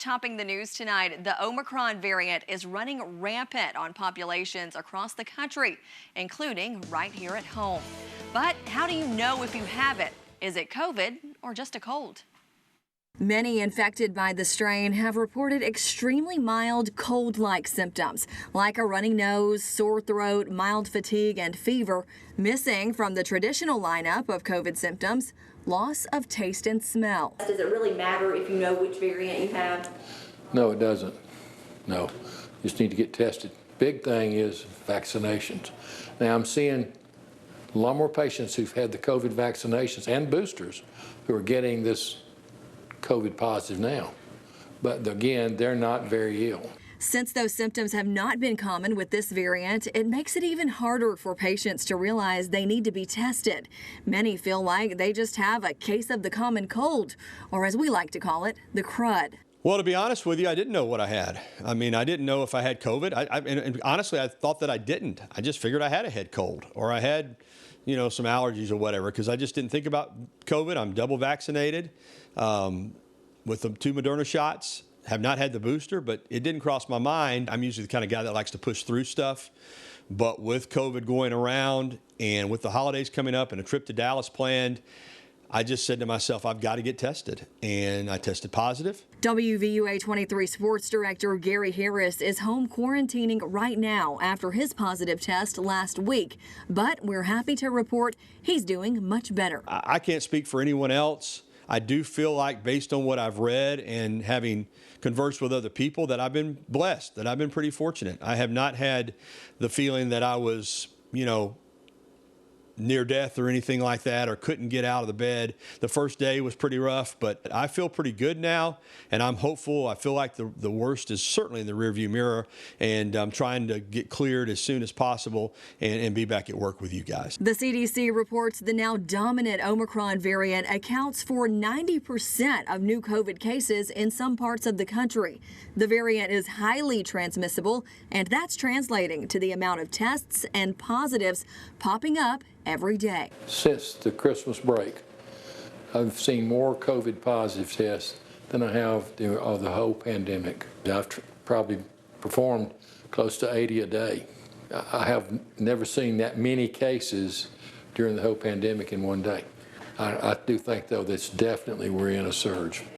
Topping the news tonight, the Omicron variant is running rampant on populations across the country, including right here at home. But how do you know if you have it? Is it COVID or just a cold? Many infected by the strain have reported extremely mild cold-like symptoms, like a runny nose, sore throat, mild fatigue, and fever. Missing from the traditional lineup of COVID symptoms, loss of taste and smell. Does it really matter if you know which variant you have? No, it doesn't. No, you just need to get tested. Big thing is vaccinations. Now I'm seeing a lot more patients who've had the COVID vaccinations and boosters who are getting this COVID positive now. But again, they're not very ill. Since those symptoms have not been common with this variant, it makes it even harder for patients to realize they need to be tested. Many feel like they just have a case of the common cold, or as we like to call it, the crud. Well, to be honest with you, I didn't know what I had. I mean, I didn't know if I had COVID. And honestly, I thought that I didn't. I just figured I had a head cold or I had, some allergies or whatever, because I just didn't think about COVID. I'm double vaccinated with the 2 Moderna shots. Have not had the booster, but it didn't cross my mind. I'm usually the kind of guy that likes to push through stuff. But with COVID going around and with the holidays coming up and a trip to Dallas planned, I just said to myself, I've got to get tested. And I tested positive. WVUA 23 Sports Director Gary Harris is home quarantining right now after his positive test last week. But we're happy to report he's doing much better. I can't speak for anyone else. I do feel like, based on what I've read and having conversed with other people, that I've been blessed, that I've been pretty fortunate. I have not had the feeling that I was, near death or anything like that, or couldn't get out of the bed. The first day was pretty rough, but I feel pretty good now, and I'm hopeful. I feel like the worst is certainly in the rearview mirror, and I'm trying to get cleared as soon as possible and be back at work with you guys. The CDC reports the now dominant Omicron variant accounts for 90% of new COVID cases in some parts of the country. The variant is highly transmissible, and that's translating to the amount of tests and positives popping up every day. Since the Christmas break, I've seen more COVID positive tests than I have the whole pandemic. I've probably performed close to 80 a day. I have never seen that many cases during the whole pandemic in one day. I do think, though, that's definitely we're in a surge.